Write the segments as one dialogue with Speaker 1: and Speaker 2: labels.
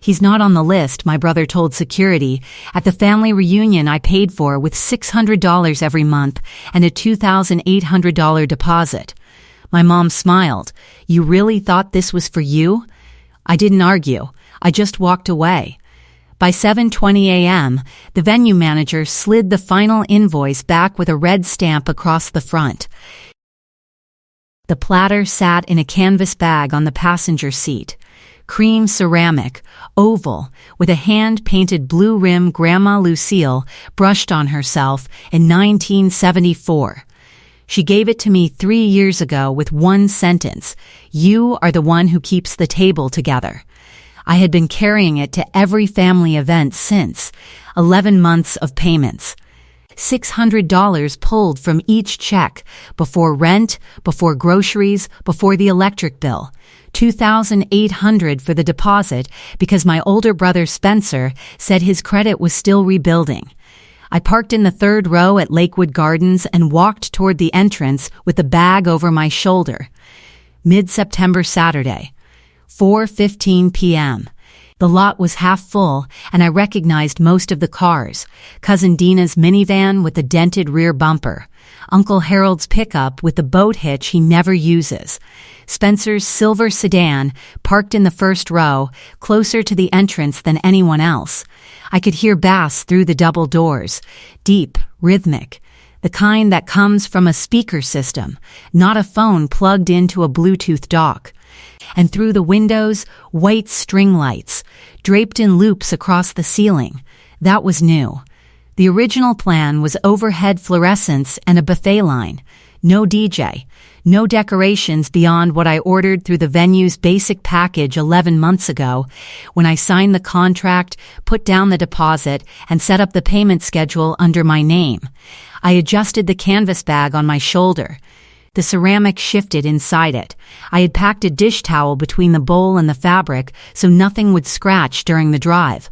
Speaker 1: "He's not on the list," my brother told security, "at the family reunion I paid for with $600 every month and a $2,800 deposit." My mom smiled. "You really thought this was for you?" I didn't argue. I just walked away. By 7:20 a.m., the venue manager slid the final invoice back with a red stamp across the front. The platter sat in a canvas bag on the passenger seat. Cream ceramic, oval, with a hand-painted blue rim Grandma Lucille brushed on herself in 1974. She gave it to me 3 years ago with one sentence: "You are the one who keeps the table together." I had been carrying it to every family event since. 11 months of payments. $600 pulled from each check, before rent, before groceries, before the electric bill. $2,800 for the deposit because my older brother Spencer said his credit was still rebuilding. I parked in the third row at Lakewood Gardens and walked toward the entrance with the bag over my shoulder. Mid-September Saturday. 4:15 p.m. The lot was half full, and I recognized most of the cars. Cousin Dina's minivan with the dented rear bumper. Uncle Harold's pickup with the boat hitch he never uses. Spencer's silver sedan, parked in the first row, closer to the entrance than anyone else. I could hear bass through the double doors. Deep, rhythmic. The kind that comes from a speaker system, not a phone plugged into a Bluetooth dock. And through the windows, white string lights, draped in loops across the ceiling. That was new. The original plan was overhead fluorescents and a buffet line. No DJ. No decorations beyond what I ordered through the venue's basic package 11 months ago, when I signed the contract, put down the deposit, and set up the payment schedule under my name. I adjusted the canvas bag on my shoulder. The ceramic shifted inside it. I had packed a dish towel between the bowl and the fabric so nothing would scratch during the drive.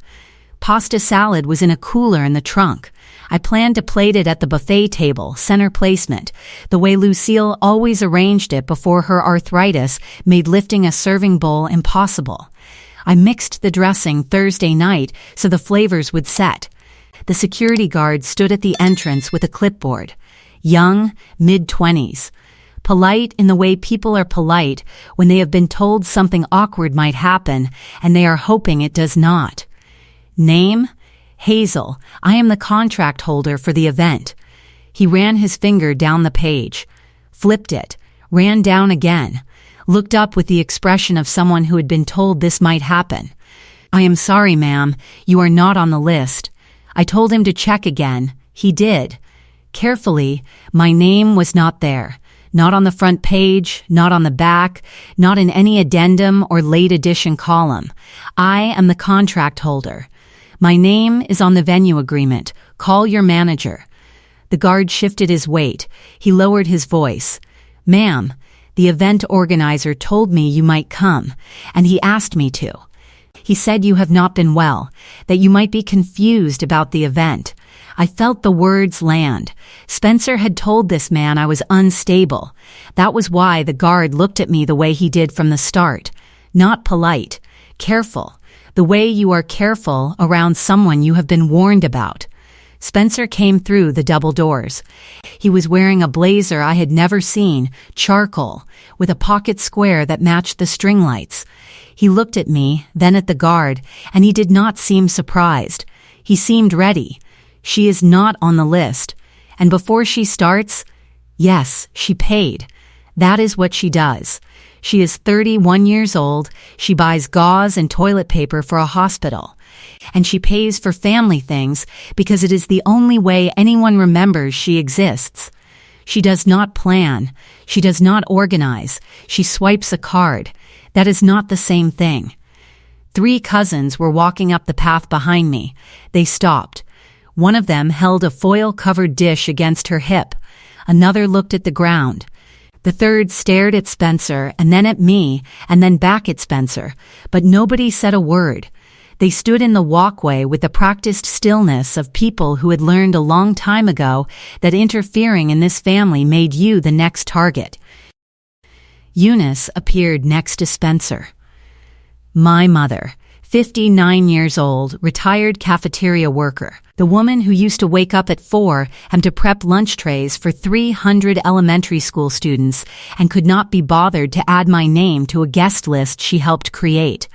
Speaker 1: Pasta salad was in a cooler in the trunk. I planned to plate it at the buffet table, center placement, the way Lucille always arranged it before her arthritis made lifting a serving bowl impossible. I mixed the dressing Thursday night so the flavors would set. The security guard stood at the entrance with a clipboard. Young, mid-20s. Polite in the way people are polite when they have been told something awkward might happen and they are hoping it does not. Name? Hazel. I am the contract holder for the event. He ran his finger down the page, flipped it, ran down again, looked up with the expression of someone who had been told this might happen. "I am sorry, ma'am, you are not on the list." I told him to check again. He did. Carefully, my name was not there. Not on the front page, not on the back, not in any addendum or late edition column. I am the contract holder. My name is on the venue agreement. Call your manager. The guard shifted his weight. He lowered his voice. "Ma'am, the event organizer told me you might come, and he asked me to. He said you have not been well, that you might be confused about the event." I felt the words land. Spencer had told this man I was unstable. That was why the guard looked at me the way he did from the start. Not polite. Careful. The way you are careful around someone you have been warned about. Spencer came through the double doors. He was wearing a blazer I had never seen, charcoal, with a pocket square that matched the string lights. He looked at me, then at the guard, and he did not seem surprised. He seemed ready. "She is not on the list. And before she starts, yes, she paid. That is what she does. She is 31 years old. She buys gauze and toilet paper for a hospital. And she pays for family things because it is the only way anyone remembers she exists. She does not plan. She does not organize. She swipes a card. That is not the same thing." 3 cousins were walking up the path behind me. They stopped. One of them held a foil-covered dish against her hip. Another looked at the ground. The third stared at Spencer and then at me and then back at Spencer, but nobody said a word. They stood in the walkway with the practiced stillness of people who had learned a long time ago that interfering in this family made you the next target. Eunice appeared next to Spencer. My mother, 59 years old, retired cafeteria worker. The woman who used to wake up at 4 a.m. to prep lunch trays for 300 elementary school students and could not be bothered to add my name to a guest list she helped create.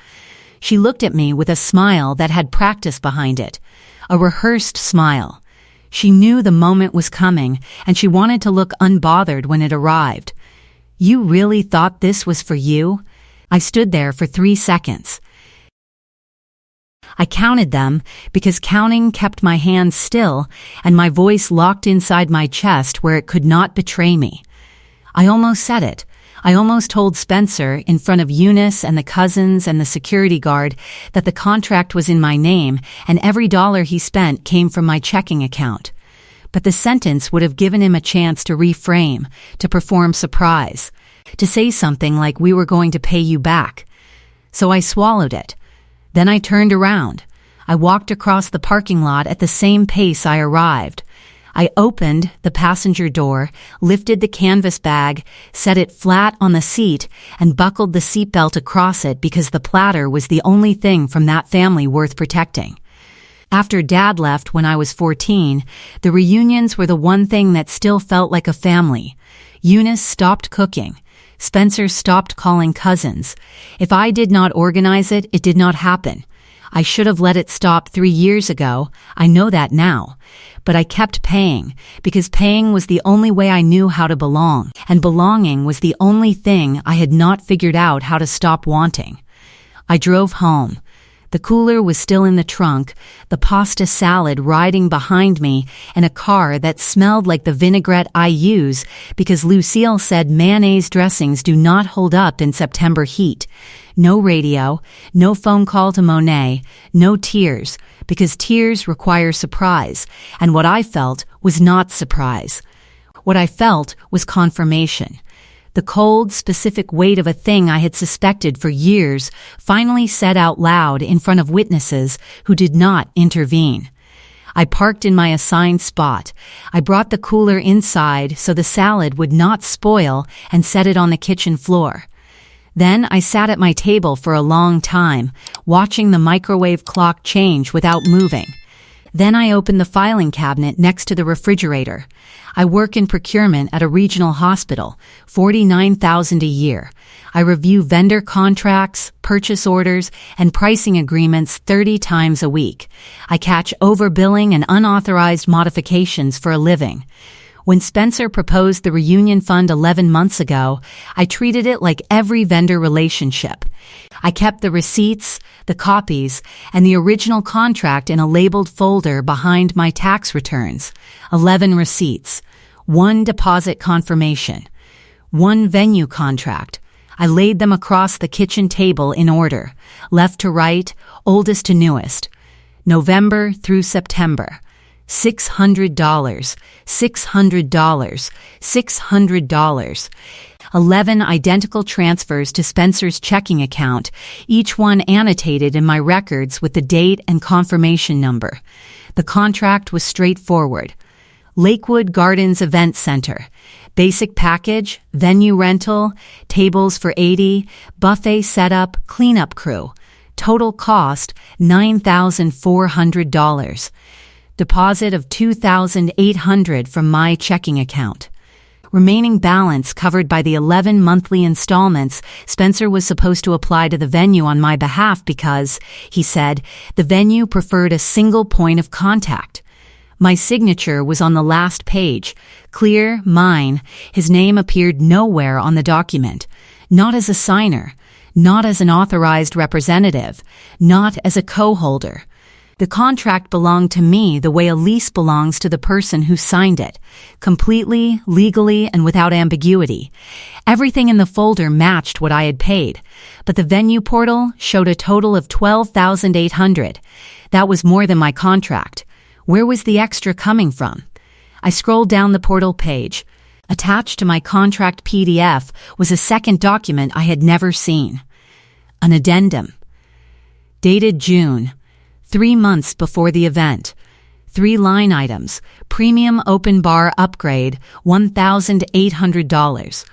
Speaker 1: She looked at me with a smile that had practice behind it, a rehearsed smile. She knew the moment was coming, and she wanted to look unbothered when it arrived. "You really thought this was for you?" I stood there for 3 seconds. I counted them because counting kept my hands still and my voice locked inside my chest where it could not betray me. I almost said it. I almost told Spencer in front of Eunice and the cousins and the security guard that the contract was in my name and every dollar he spent came from my checking account. But the sentence would have given him a chance to reframe, to perform surprise, to say something like, "We were going to pay you back." So I swallowed it. Then I turned around. I walked across the parking lot at the same pace I arrived. I opened the passenger door, lifted the canvas bag, set it flat on the seat, and buckled the seatbelt across it because the platter was the only thing from that family worth protecting. After Dad left when I was 14, the reunions were the one thing that still felt like a family. Eunice stopped cooking. Spencer stopped calling cousins. If I did not organize it, it did not happen. I should have let it stop 3 years ago. I know that now. But I kept paying, because paying was the only way I knew how to belong, and belonging was the only thing I had not figured out how to stop wanting. I drove home. The cooler was still in the trunk, the pasta salad riding behind me, and a car that smelled like the vinaigrette I use because Lucille said mayonnaise dressings do not hold up in September heat. No radio, no phone call to Monae, no tears, because tears require surprise, and what I felt was not surprise. What I felt was confirmation. The cold, specific weight of a thing I had suspected for years finally said out loud in front of witnesses who did not intervene. I parked in my assigned spot. I brought the cooler inside so the salad would not spoil and set it on the kitchen floor. Then I sat at my table for a long time, watching the microwave clock change without moving. Then I opened the filing cabinet next to the refrigerator. I work in procurement at a regional hospital, $49,000 a year. I review vendor contracts, purchase orders, and pricing agreements 30 times a week. I catch overbilling and unauthorized modifications for a living. When Spencer proposed the reunion fund 11 months ago, I treated it like every vendor relationship. I kept the receipts, the copies, and the original contract in a labeled folder behind my tax returns. 11 receipts, 1 deposit confirmation, 1 venue contract. I laid them across the kitchen table in order, left to right, oldest to newest. November through September. $600, $600, $600. 11 identical transfers to Spencer's checking account, each one annotated in my records with the date and confirmation number. The contract was straightforward. Lakewood Gardens Event Center. Basic package, venue rental, tables for 80, buffet setup, cleanup crew. Total cost, $9,400. Deposit of $2,800 from my checking account. Remaining balance covered by the 11 monthly installments Spencer was supposed to apply to the venue on my behalf because, he said, the venue preferred a single point of contact. My signature was on the last page. Clear, mine. His name appeared nowhere on the document. Not as a signer. Not as an authorized representative. Not as a co-holder. The contract belonged to me the way a lease belongs to the person who signed it, completely, legally, and without ambiguity. Everything in the folder matched what I had paid, but the venue portal showed a total of $12,800. That was more than my contract. Where was the extra coming from? I scrolled down the portal page. Attached to my contract PDF was a second document I had never seen. An addendum. Dated June. 3 months before the event. 3 line items. Premium open bar upgrade, $1,800.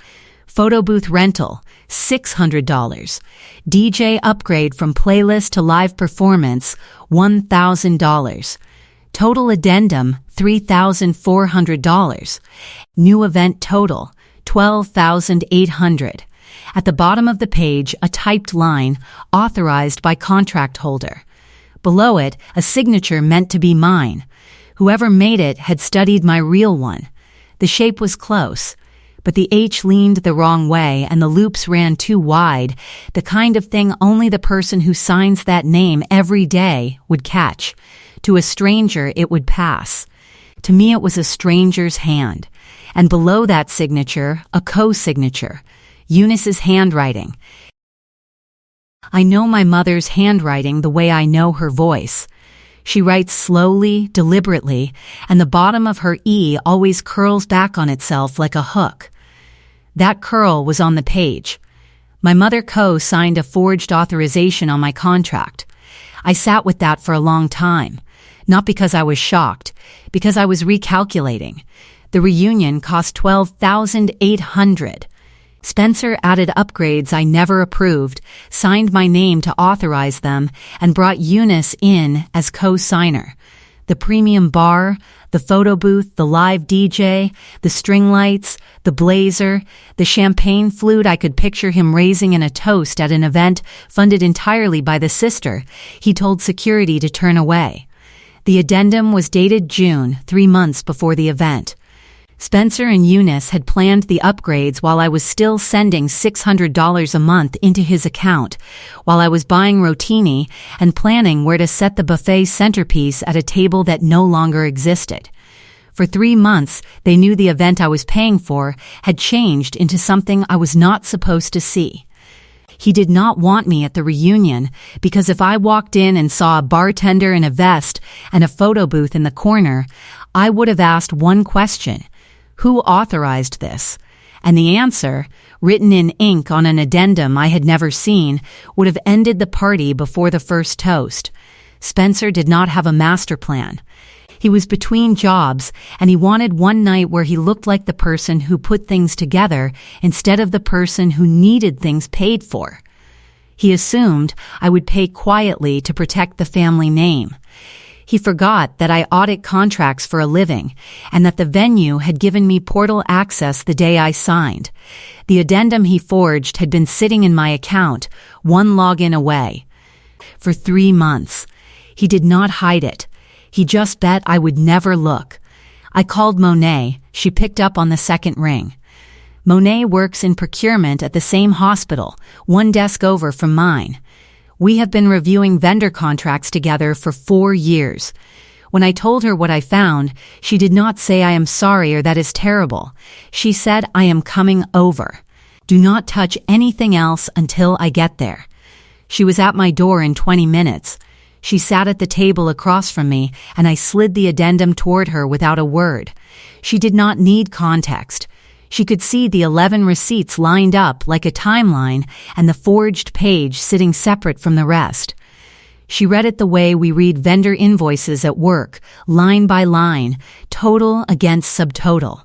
Speaker 1: Photo booth rental, $600. DJ upgrade from playlist to live performance, $1,000. Total addendum, $3,400. New event total, $12,800. At the bottom of the page, a typed line, authorized by contract holder. Below it, a signature meant to be mine. Whoever made it had studied my real one. The shape was close, but the H leaned the wrong way and the loops ran too wide, the kind of thing only the person who signs that name every day would catch. To a stranger, it would pass. To me, it was a stranger's hand. And below that signature, a co-signature, Eunice's handwriting. I know my mother's handwriting the way I know her voice. She writes slowly, deliberately, and the bottom of her E always curls back on itself like a hook. That curl was on the page. My mother co-signed a forged authorization on my contract. I sat with that for a long time. Not because I was shocked, because I was recalculating. The reunion cost $12,800. Spencer added upgrades I never approved, signed my name to authorize them, and brought Eunice in as co-signer. The premium bar, the photo booth, the live DJ, the string lights, the blazer, the champagne flute I could picture him raising in a toast at an event funded entirely by the sister he told security to turn away. The addendum was dated June, 3 months before the event. Spencer and Eunice had planned the upgrades while I was still sending $600 a month into his account, while I was buying rotini and planning where to set the buffet centerpiece at a table that no longer existed. For 3 months, they knew the event I was paying for had changed into something I was not supposed to see. He did not want me at the reunion because if I walked in and saw a bartender in a vest and a photo booth in the corner, I would have asked one question: who authorized this? And the answer, written in ink on an addendum I had never seen, would have ended the party before the first toast. Spencer did not have a master plan. He was between jobs, and he wanted one night where he looked like the person who put things together instead of the person who needed things paid for. He assumed I would pay quietly to protect the family name. He forgot that I audit contracts for a living, and that the venue had given me portal access the day I signed. The addendum he forged had been sitting in my account, one login away. For 3 months. He did not hide it. He just bet I would never look. I called Monae. She picked up on the second ring. Monae works in procurement at the same hospital, one desk over from mine. We have been reviewing vendor contracts together for 4 years. When I told her what I found, she did not say I am sorry or that is terrible. She said I am coming over. Do not touch anything else until I get there. She was at my door in 20 minutes. She sat at the table across from me, and I slid the addendum toward her without a word. She did not need context. She could see the 11 receipts lined up like a timeline and the forged page sitting separate from the rest. She read it the way we read vendor invoices at work, line by line, total against subtotal,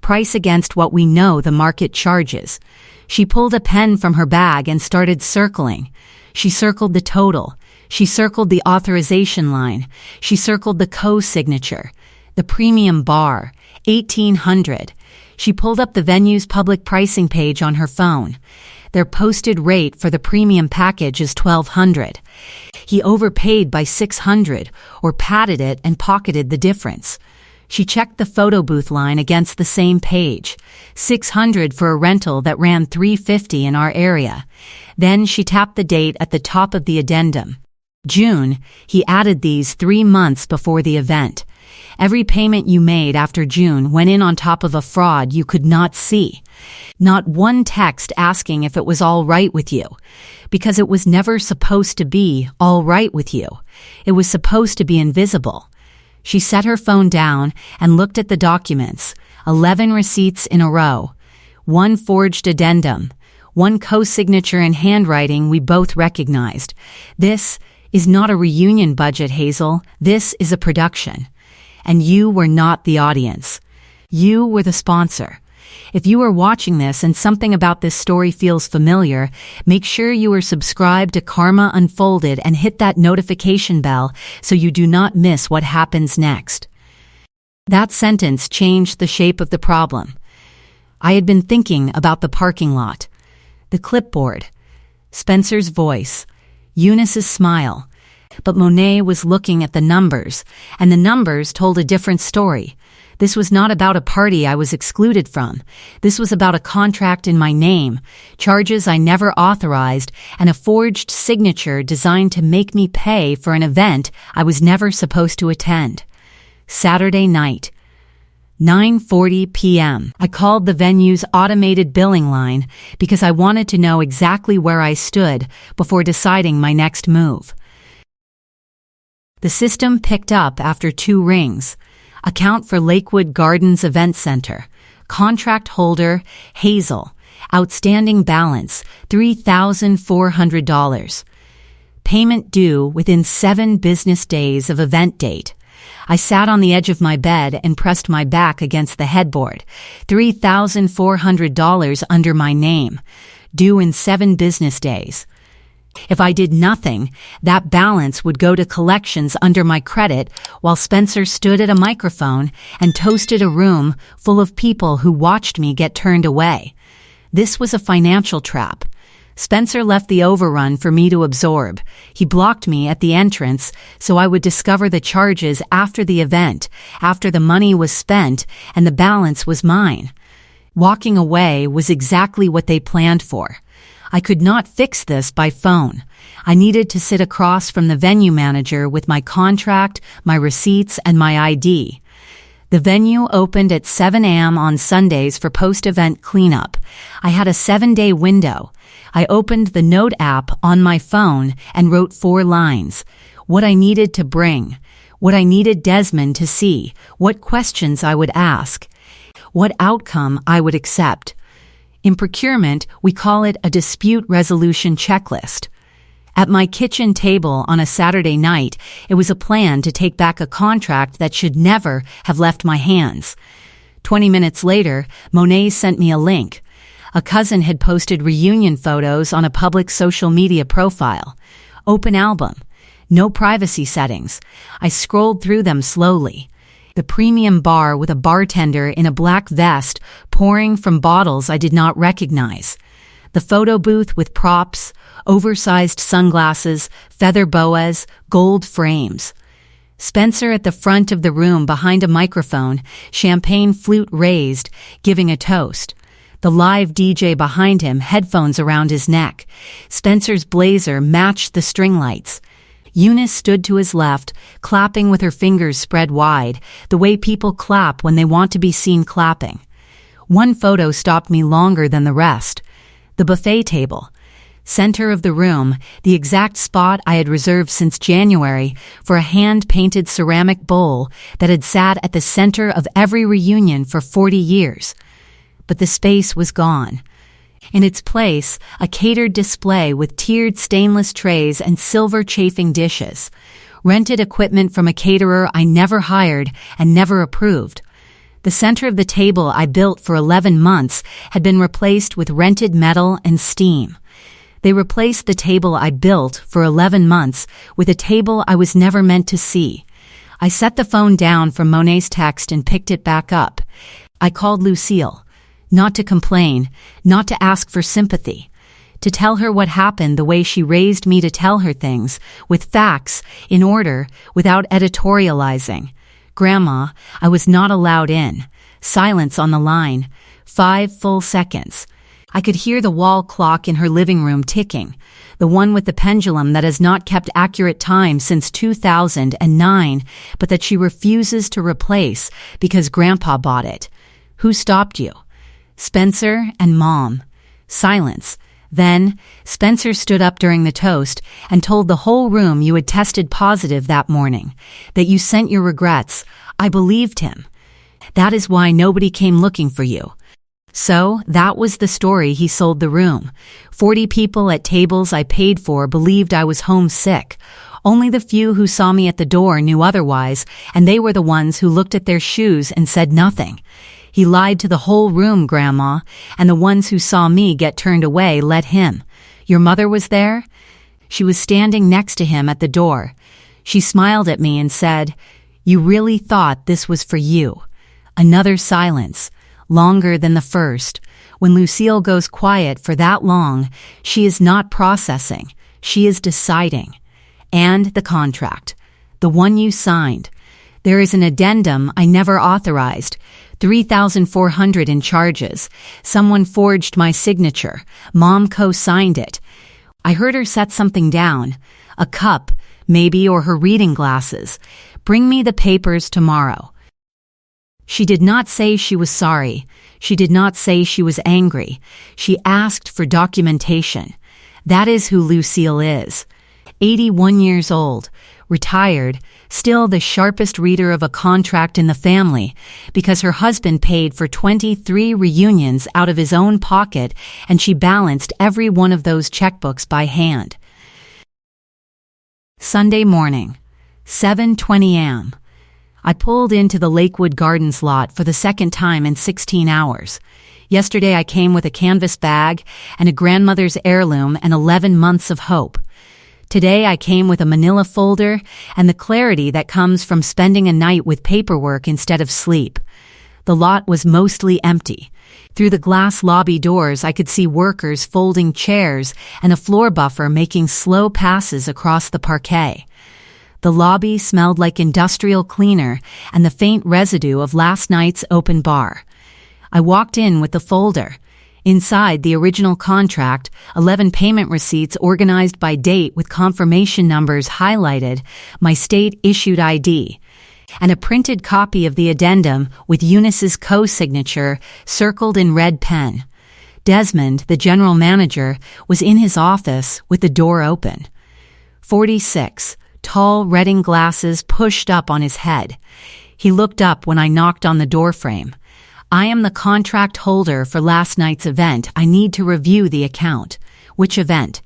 Speaker 1: price against what we know the market charges. She pulled a pen from her bag and started circling. She circled the total. She circled the authorization line. She circled the co-signature. The premium bar, $1,800. She pulled up the venue's public pricing page on her phone. Their posted rate for the premium package is $1,200. He overpaid by $600, or padded it and pocketed the difference. She checked the photo booth line against the same page, $600 for a rental that ran $350 in our area. Then she tapped the date at the top of the addendum. June. He added these 3 months before the event. Every payment you made after June went in on top of a fraud you could not see. Not one text asking if it was all right with you, because it was never supposed to be all right with you. It was supposed to be invisible. She set her phone down and looked at the documents, 11 receipts in a row, 1 forged addendum, 1 co-signature in handwriting we both recognized. This is not a reunion budget, Hazel. This is a production. And you were not the audience. You were the sponsor. If you are watching this and something about this story feels familiar, make sure you are subscribed to Karma Unfolded and hit that notification bell so you do not miss what happens next. That sentence changed the shape of the problem. I had been thinking about the parking lot, the clipboard, Spencer's voice, Eunice's smile. But Monae was looking at the numbers, and the numbers told a different story. This was not about a party I was excluded from. This was about a contract in my name, charges I never authorized, and a forged signature designed to make me pay for an event I was never supposed to attend. Saturday night, 9:40 p.m. I called the venue's automated billing line because I wanted to know exactly where I stood before deciding my next move. The system picked up after 2 rings. Account for Lakewood Gardens Event Center. Contract holder, Hazel. Outstanding balance, $3,400. Payment due within 7 business days of event date. I sat on the edge of my bed and pressed my back against the headboard. $3,400 under my name. Due in 7 business days. If I did nothing, that balance would go to collections under my credit while Spencer stood at a microphone and toasted a room full of people who watched me get turned away. This was a financial trap. Spencer left the overrun for me to absorb. He blocked me at the entrance so I would discover the charges after the event, after the money was spent and the balance was mine. Walking away was exactly what they planned for. I could not fix this by phone. I needed to sit across from the venue manager with my contract, my receipts, and my ID. The venue opened at 7 a.m. on Sundays for post-event cleanup. I had a 7-day window. I opened the Note app on my phone and wrote 4 lines. What I needed to bring. What I needed Desmond to see. What questions I would ask. What outcome I would accept. In procurement, we call it a dispute resolution checklist. At my kitchen table on a Saturday night, it was a plan to take back a contract that should never have left my hands. 20 minutes later, Monae sent me a link. A cousin had posted reunion photos on a public social media profile. Open album. No privacy settings. I scrolled through them slowly. The premium bar with a bartender in a black vest pouring from bottles I did not recognize. The photo booth with props, oversized sunglasses, feather boas, gold frames. Spencer at the front of the room behind a microphone, champagne flute raised, giving a toast. The live DJ behind him, headphones around his neck. Spencer's blazer matched the string lights. Eunice stood to his left, clapping with her fingers spread wide, the way people clap when they want to be seen clapping. One photo stopped me longer than the rest. The buffet table. Center of the room, the exact spot I had reserved since January for a hand-painted ceramic bowl that had sat at the center of every reunion for 40 years. But the space was gone. In its place, a catered display with tiered stainless trays and silver chafing dishes. Rented equipment from a caterer I never hired and never approved. The center of the table I built for 11 months had been replaced with rented metal and steam. They replaced the table I built for 11 months with a table I was never meant to see. I set the phone down from Monae's text and picked it back up. I called Lucille. Not to complain, not to ask for sympathy, to tell her what happened the way she raised me to tell her things, with facts, in order, without editorializing. Grandma, I was not allowed in. Silence on the line. 5 full seconds. I could hear the wall clock in her living room ticking, the one with the pendulum that has not kept accurate time since 2009, but that she refuses to replace because Grandpa bought it. Who stopped you? Spencer and Mom. Silence. Then, Spencer stood up during the toast and told the whole room you had tested positive that morning, that you sent your regrets. I believed him. That is why nobody came looking for you. So, that was the story he sold the room. 40 people at tables I paid for believed I was homesick. Only the few who saw me at the door knew otherwise, and they were the ones who looked at their shoes and said nothing. He lied to the whole room, Grandma, and the ones who saw me get turned away let him. Your mother was there? She was standing next to him at the door. She smiled at me and said, "You really thought this was for you." Another silence, longer than the first. When Lucille goes quiet for that long, she is not processing, she is deciding. And the contract, the one you signed. There is an addendum I never authorized, $3,400 in charges. Someone forged my signature. Mom co-signed it. I heard her set something down. A cup, maybe, or her reading glasses. Bring me the papers tomorrow. She did not say she was sorry. She did not say she was angry. She asked for documentation. That is who Lucille is. 81 years old, retired, still the sharpest reader of a contract in the family, because her husband paid for 23 reunions out of his own pocket, and she balanced every one of those checkbooks by hand. Sunday morning, 7:20 a.m. I pulled into the Lakewood Gardens lot for the second time in 16 hours. Yesterday I came with a canvas bag and a grandmother's heirloom and 11 months of hope. Today I came with a manila folder and the clarity that comes from spending a night with paperwork instead of sleep. The lot was mostly empty. Through the glass lobby doors I could see workers folding chairs and a floor buffer making slow passes across the parquet. The lobby smelled like industrial cleaner and the faint residue of last night's open bar. I walked in with the folder. Inside, the original contract, 11 payment receipts organized by date with confirmation numbers highlighted, my state-issued ID, and a printed copy of the addendum with Eunice's co-signature circled in red pen. Desmond, the general manager, was in his office with the door open. 46. Tall reading glasses pushed up on his head. He looked up when I knocked on the doorframe. "I am the contract holder for last night's event. I need to review the account." "Which event?"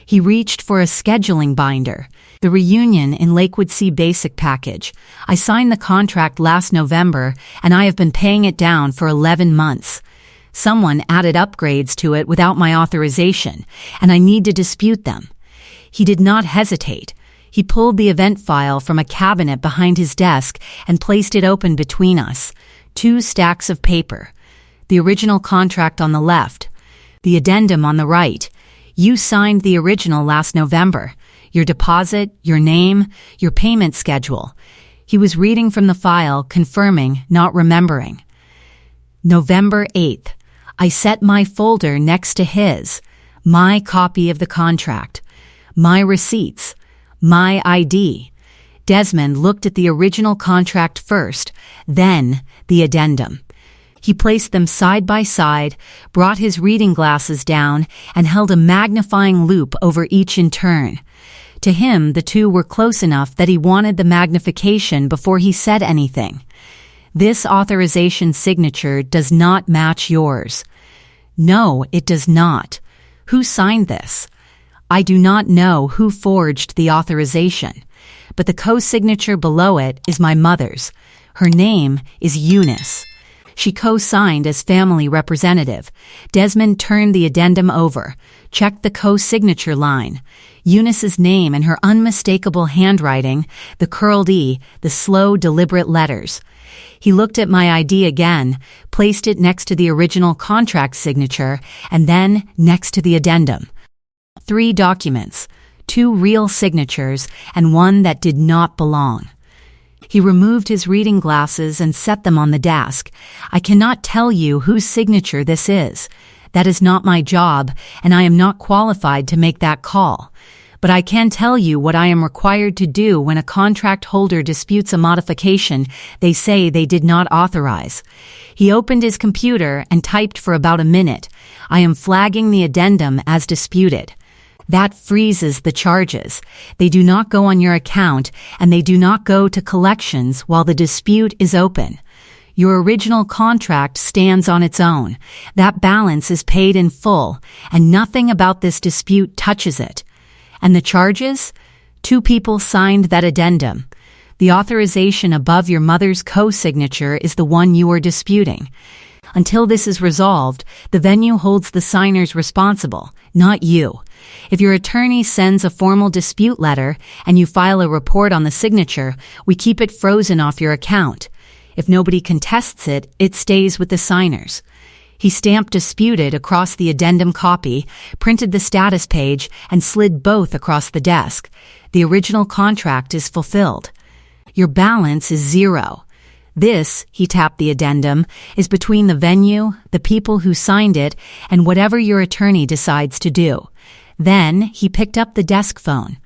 Speaker 1: He reached for a scheduling binder. "The reunion in Lakewood C Basic Package. I signed the contract last November, and I have been paying it down for 11 months. Someone added upgrades to it without my authorization, and I need to dispute them." He did not hesitate. He pulled the event file from a cabinet behind his desk and placed it open between us. 2 stacks of paper. The original contract on the left. The addendum on the right. You signed the original last November. Your deposit, your name, your payment schedule. He was reading from the file, confirming, not remembering. November 8th. I set my folder next to his. My copy of the contract. My receipts. My ID. Desmond looked at the original contract first, then the addendum. He placed them side by side, brought his reading glasses down, and held a magnifying loupe over each in turn. To him, the two were close enough that he wanted the magnification before he said anything. "This authorization signature does not match yours." "No, it does not." "Who signed this?" "I do not know who forged the authorization, but the co-signature below it is my mother's. Her name is Eunice. She co-signed as family representative." Desmond turned the addendum over, checked the co-signature line. Eunice's name and her unmistakable handwriting, the curled E, the slow, deliberate letters. He looked at my ID again, placed it next to the original contract signature, and then next to the addendum. 3 documents, 2 real signatures, and one that did not belong. He removed his reading glasses and set them on the desk. "I cannot tell you whose signature this is. That is not my job, and I am not qualified to make that call. But I can tell you what I am required to do when a contract holder disputes a modification they say they did not authorize." He opened his computer and typed for about a minute. "I am flagging the addendum as disputed." That freezes the charges. They do not go on your account, and they do not go to collections while the dispute is open. Your original contract stands on its own. That balance is paid in full, and nothing about this dispute touches it. And the charges? 2 people signed that addendum. The authorization above your mother's co-signature is the one you are disputing. Until this is resolved, the venue holds the signers responsible, not you. If your attorney sends a formal dispute letter and you file a report on the signature, we keep it frozen off your account. If nobody contests it, it stays with the signers. He stamped disputed across the addendum copy, printed the status page, and slid both across the desk. The original contract is fulfilled. Your balance is 0. This, he tapped the addendum, is between the venue, the people who signed it, and whatever your attorney decides to do. Then, he picked up the desk phone,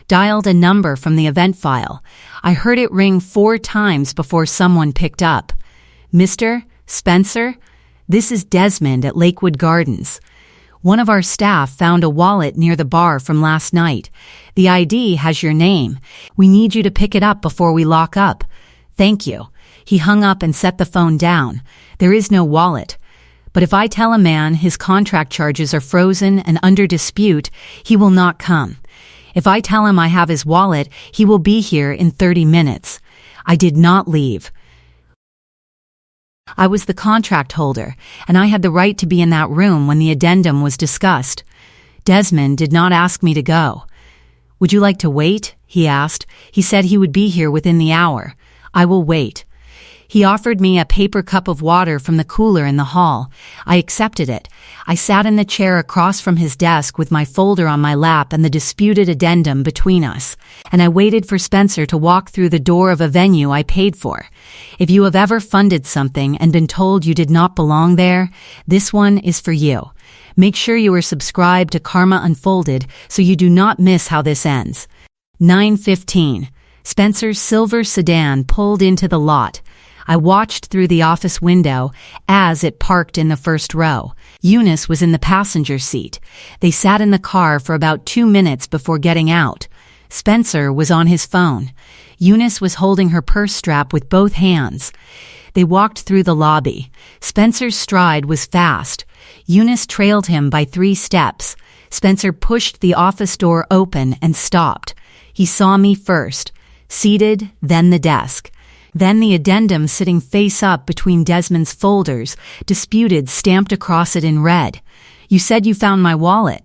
Speaker 1: dialed a number from the event file. I heard it ring 4 times before someone picked up. Mr. Spencer? This is Desmond at Lakewood Gardens. One of our staff found a wallet near the bar from last night. The ID has your name. We need you to pick it up before we lock up. Thank you. He hung up and set the phone down. There is no wallet. But if I tell a man his contract charges are frozen and under dispute, he will not come. If I tell him I have his wallet, he will be here in 30 minutes. I did not leave. I was the contract holder, and I had the right to be in that room when the addendum was discussed. Desmond did not ask me to go. Would you like to wait? He asked. He said he would be here within the hour. I will wait. He offered me a paper cup of water from the cooler in the hall. I accepted it. I sat in the chair across from his desk with my folder on my lap and the disputed addendum between us, and I waited for Spencer to walk through the door of a venue I paid for. If you have ever funded something and been told you did not belong there, this one is for you. Make sure you are subscribed to Karma Unfolded so you do not miss how this ends. 9:15. Spencer's silver sedan pulled into the lot. I watched through the office window as it parked in the first row. Eunice was in the passenger seat. They sat in the car for about 2 minutes before getting out. Spencer was on his phone. Eunice was holding her purse strap with both hands. They walked through the lobby. Spencer's stride was fast. Eunice trailed him by 3 steps. Spencer pushed the office door open and stopped. He saw me first. Seated, then the desk. Then the addendum sitting face up between Desmond's folders, disputed stamped across it in red. You said you found my wallet.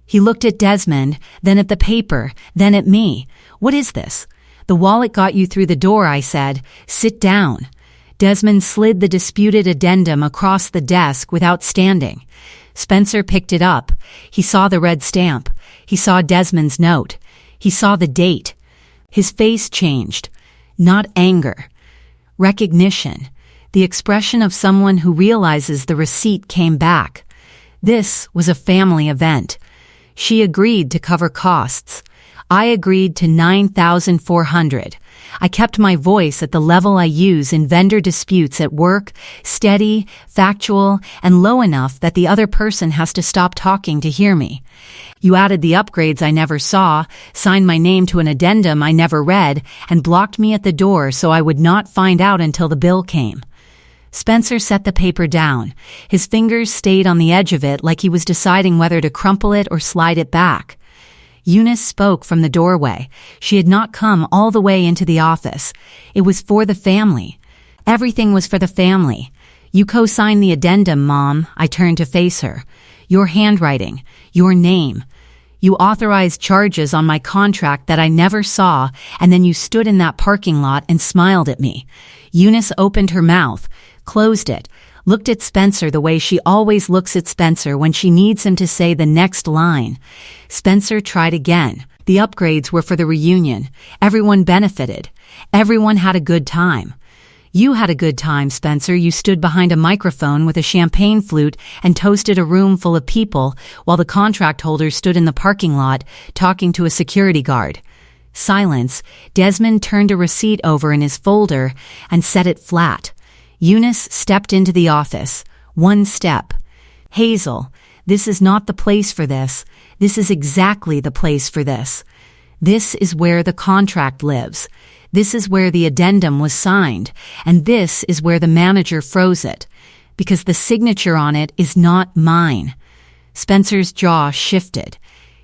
Speaker 1: He looked at Desmond, then at the paper, then at me. What is this? The wallet got you through the door, I said. Sit down. Desmond slid the disputed addendum across the desk without standing. Spencer picked it up. He saw the red stamp. He saw Desmond's note. He saw the date. His face changed. Not anger. Recognition. The expression of someone who realizes the receipt came back. This was a family event. She agreed to cover costs. I agreed to $9,400. I kept my voice at the level I use in vendor disputes at work, steady, factual, and low enough that the other person has to stop talking to hear me. You added the upgrades I never saw, signed my name to an addendum I never read, and blocked me at the door so I would not find out until the bill came. Spencer set the paper down. His fingers stayed on the edge of it like he was deciding whether to crumple it or slide it back. Eunice spoke from the doorway. She had not come all the way into the office. It was for the family. Everything was for the family. You co-signed the addendum, Mom. I turned to face her. Your handwriting. Your name. You authorized charges on my contract that I never saw, and then you stood in that parking lot and smiled at me. Eunice opened her mouth, closed it, looked at Spencer the way she always looks at Spencer when she needs him to say the next line. Spencer tried again. The upgrades were for the reunion. Everyone benefited. Everyone had a good time. You had a good time, Spencer. You stood behind a microphone with a champagne flute and toasted a room full of people while the contract holder stood in the parking lot talking to a security guard. Silence. Desmond turned a receipt over in his folder and set it flat. Eunice stepped into the office. 1 step. Hazel, this is not the place for this. This is exactly the place for this. This is where the contract lives. This is where the addendum was signed. And this is where the manager froze it. Because the signature on it is not mine. Spencer's jaw shifted.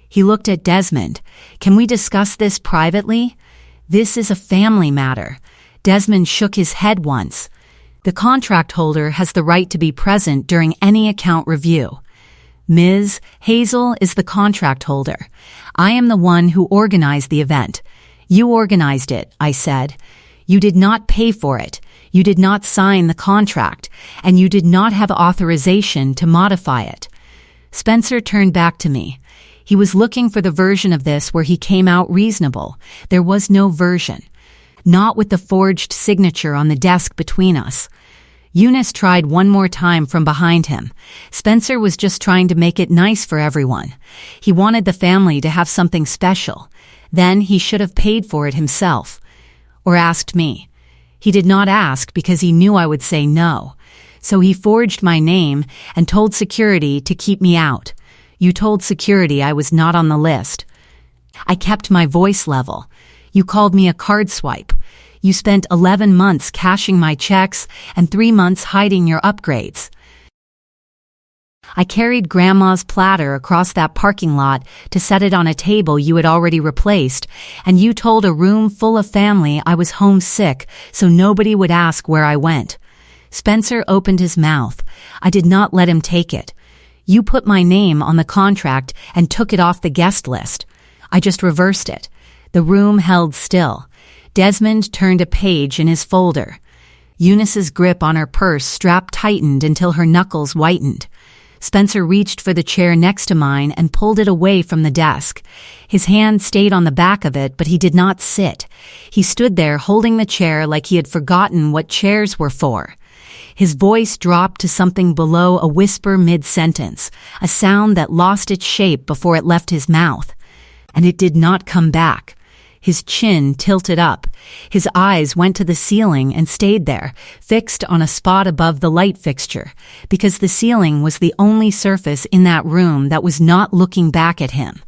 Speaker 1: He looked at Desmond. Can we discuss this privately? This is a family matter. Desmond shook his head once. The contract holder has the right to be present during any account review. Ms. Hazel is the contract holder. I am the one who organized the event. You organized it, I said. You did not pay for it. You did not sign the contract, and you did not have authorization to modify it. Spencer turned back to me. He was looking for the version of this where he came out reasonable. There was no version. Not with the forged signature on the desk between us. Eunice tried one more time from behind him. Spencer was just trying to make it nice for everyone. He wanted the family to have something special. Then he should have paid for it himself. Or asked me. He did not ask because he knew I would say no. So he forged my name and told security to keep me out. You told security I was not on the list. I kept my voice level. You called me a card swipe. You spent 11 months cashing my checks and 3 months hiding your upgrades. I carried Grandma's platter across that parking lot to set it on a table you had already replaced, and you told a room full of family I was homesick so nobody would ask where I went. Spencer opened his mouth. I did not let him take it. You put my name on the contract and took it off the guest list. I just reversed it. The room held still. Desmond turned a page in his folder. Eunice's grip on her purse strap tightened until her knuckles whitened. Spencer reached for the chair next to mine and pulled it away from the desk. His hand stayed on the back of it, but he did not sit. He stood there holding the chair like he had forgotten what chairs were for. His voice dropped to something below a whisper mid-sentence, a sound that lost its shape before it left his mouth. And it did not come back. His chin tilted up. His eyes went to the ceiling and stayed there, fixed on a spot above the light fixture, because the ceiling was the only surface in that room that was not looking back at him.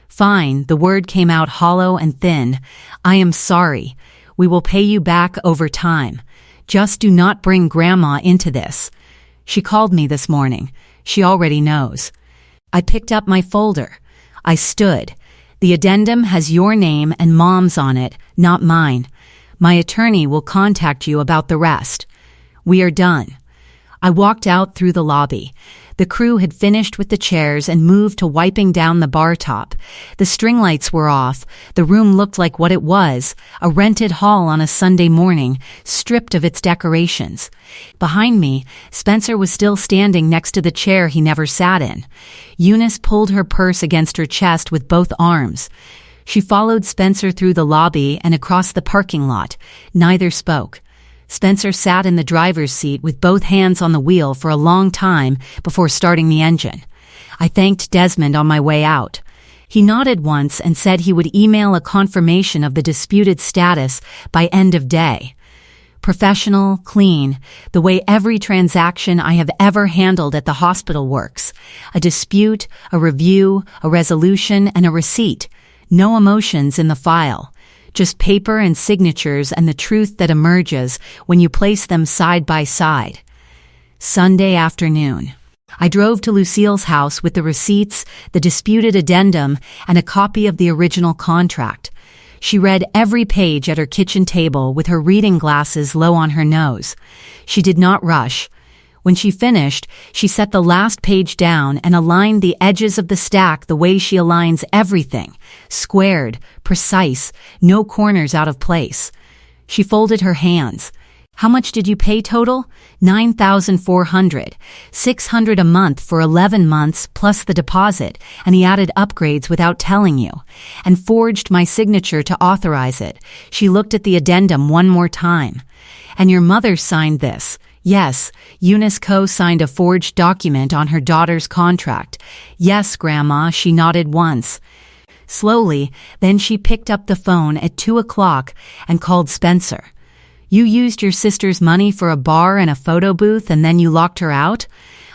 Speaker 1: Fine, the word came out hollow and thin. I am sorry. We will pay you back over time. Just do not bring Grandma into this. She called me this morning. She already knows. I picked up my folder. I stood. The addendum has your name and Mom's on it, not mine. My attorney will contact you about the rest. We are done. I walked out through the lobby. The crew had finished with the chairs and moved to wiping down the bar top. The string lights were off. The room looked like what it was, a rented hall on a Sunday morning, stripped of its decorations. Behind me, Spencer was still standing next to the chair he never sat in. Eunice pulled her purse against her chest with both arms. She followed Spencer through the lobby and across the parking lot. Neither spoke. Spencer sat in the driver's seat with both hands on the wheel for a long time before starting the engine. I thanked Desmond on my way out. He nodded once and said he would email a confirmation of the disputed status by end of day. Professional, clean, the way every transaction I have ever handled at the hospital works. A dispute, a review, a resolution, and a receipt. No emotions in the file. Just paper and signatures and the truth that emerges when you place them side by side. Sunday afternoon. I drove to Lucille's house with the receipts, the disputed addendum, and a copy of the original contract. She read every page at her kitchen table with her reading glasses low on her nose. She did not rush. When she finished, she set the last page down and aligned the edges of the stack the way she aligns everything, squared, precise, no corners out of place. She folded her hands. How much did you pay total? $9,400. $600 a month for 11 months plus the deposit, and he added upgrades without telling you, and forged my signature to authorize it. She looked at the addendum one more time. And your mother signed this. Yes, Eunice co-signed a forged document on her daughter's contract. Yes, Grandma, she nodded once. Slowly, then she picked up the phone at 2 o'clock and called Spencer. You used your sister's money for a bar and a photo booth and then you locked her out?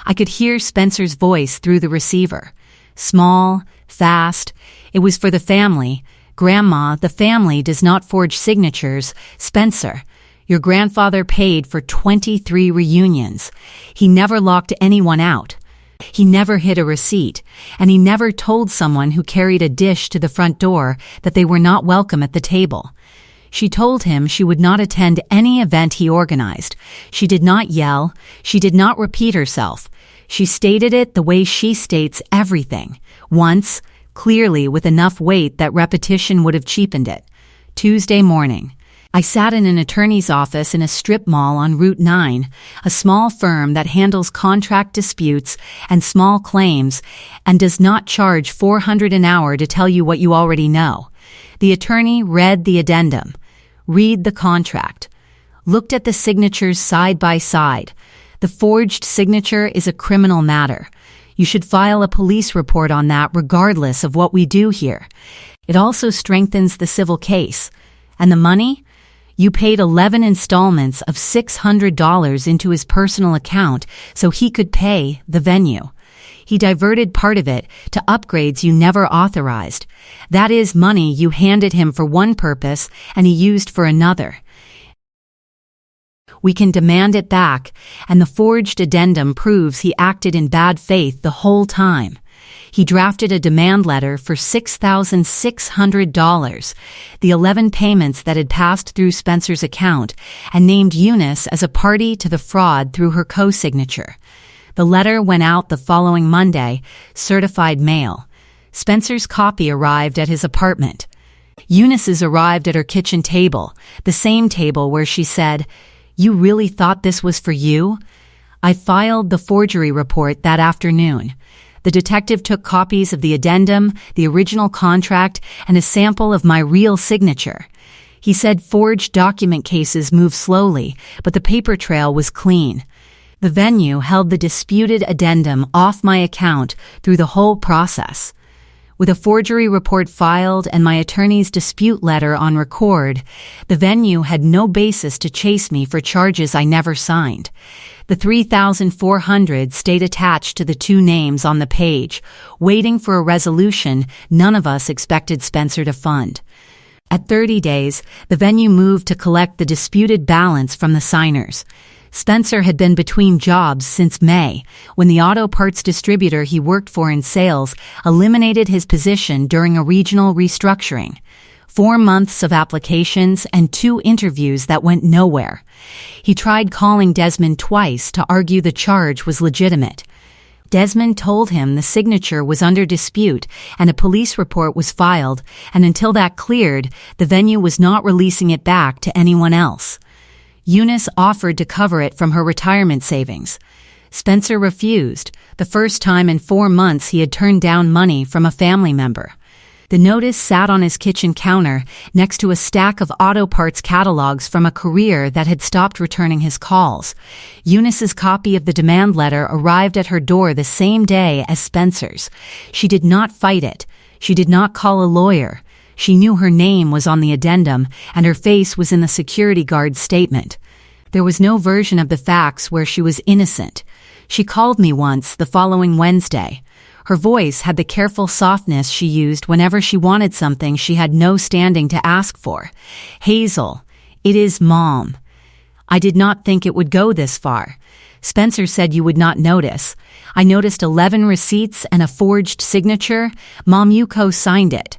Speaker 1: I could hear Spencer's voice through the receiver. Small, fast. It was for the family. Grandma, the family does not forge signatures. Spencer. Your grandfather paid for 23 reunions. He never locked anyone out. He never hid a receipt, and he never told someone who carried a dish to the front door that they were not welcome at the table. She told him she would not attend any event he organized. She did not yell. She did not repeat herself. She stated it the way she states everything. Once, clearly with enough weight that repetition would have cheapened it. Tuesday morning. I sat in an attorney's office in a strip mall on Route 9, a small firm that handles contract disputes and small claims and does not charge $400 an hour to tell you what you already know. The attorney read the addendum, read the contract, looked at the signatures side by side. The forged signature is a criminal matter. You should file a police report on that regardless of what we do here. It also strengthens the civil case. And the money? You paid 11 installments of $600 into his personal account so he could pay the venue. He diverted part of it to upgrades you never authorized. That is money you handed him for one purpose and he used for another. We can demand it back, and the forged addendum proves he acted in bad faith the whole time. He drafted a demand letter for $6,600, the 11 payments that had passed through Spencer's account, and named Eunice as a party to the fraud through her co-signature. The letter went out the following Monday, certified mail. Spencer's copy arrived at his apartment. Eunice's arrived at her kitchen table, the same table where she said, "You really thought this was for you?" I filed the forgery report that afternoon. The detective took copies of the addendum, the original contract, and a sample of my real signature. He said forged document cases move slowly, but the paper trail was clean. The venue held the disputed addendum off my account through the whole process. With a forgery report filed and my attorney's dispute letter on record, the venue had no basis to chase me for charges I never signed. The $3,400 stayed attached to the two names on the page, waiting for a resolution none of us expected Spencer to fund. At 30 days, the venue moved to collect the disputed balance from the signers. Spencer had been between jobs since May, when the auto parts distributor he worked for in sales eliminated his position during a regional restructuring. 4 months of applications and 2 interviews that went nowhere. He tried calling Desmond twice to argue the charge was legitimate. Desmond told him the signature was under dispute and a police report was filed, and until that cleared, the venue was not releasing it back to anyone else. Eunice offered to cover it from her retirement savings. Spencer refused, the first time in 4 months he had turned down money from a family member. The notice sat on his kitchen counter next to a stack of auto parts catalogs from a career that had stopped returning his calls. Eunice's copy of the demand letter arrived at her door the same day as Spencer's. She did not fight it. She did not call a lawyer. She knew her name was on the addendum, and her face was in the security guard's statement. There was no version of the facts where she was innocent. She called me once the following Wednesday. Her voice had the careful softness she used whenever she wanted something she had no standing to ask for. "Hazel, it is Mom. I did not think it would go this far. Spencer said you would not notice. I noticed 11 receipts and a forged signature. Mom, you co-signed it.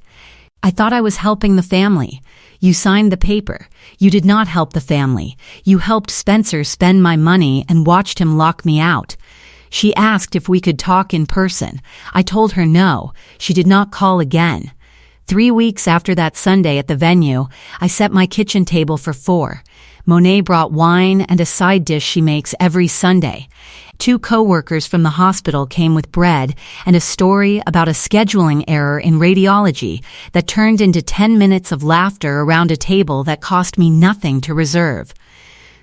Speaker 1: I thought I was helping the family. You signed the paper. You did not help the family. You helped Spencer spend my money and watched him lock me out." She asked if we could talk in person. I told her no. She did not call again. 3 weeks after that Sunday at the venue, I set my kitchen table for 4. Monae brought wine and a side dish she makes every Sunday. 2 co-workers from the hospital came with bread and a story about a scheduling error in radiology that turned into 10 minutes of laughter around a table that cost me nothing to reserve.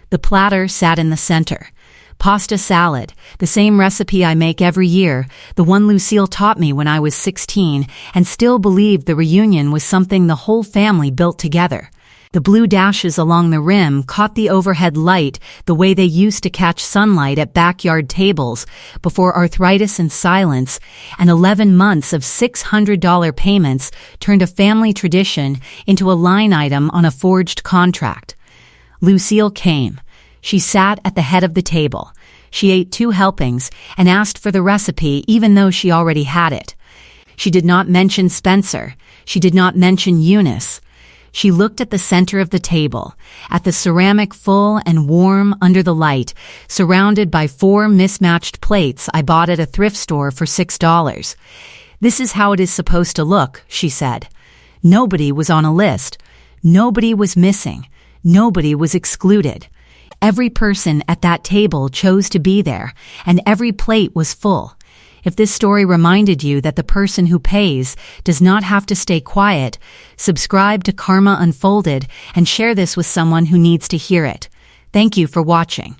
Speaker 1: The platter sat in the center. Pasta salad, the same recipe I make every year, the one Lucille taught me when I was 16 and still believed the reunion was something the whole family built together. The blue dashes along the rim caught the overhead light the way they used to catch sunlight at backyard tables before arthritis and silence, and 11 months of $600 payments turned a family tradition into a line item on a forged contract. Lucille came. She sat at the head of the table. She ate 2 helpings and asked for the recipe even though she already had it. She did not mention Spencer. She did not mention Eunice. She looked at the center of the table, at the ceramic full and warm under the light, surrounded by 4 mismatched plates I bought at a thrift store for $6. "This is how it is supposed to look," she said. Nobody was on a list. Nobody was missing. Nobody was excluded. Every person at that table chose to be there, and every plate was full. If this story reminded you that the person who pays does not have to stay quiet, subscribe to Karma Unfolded and share this with someone who needs to hear it. Thank you for watching.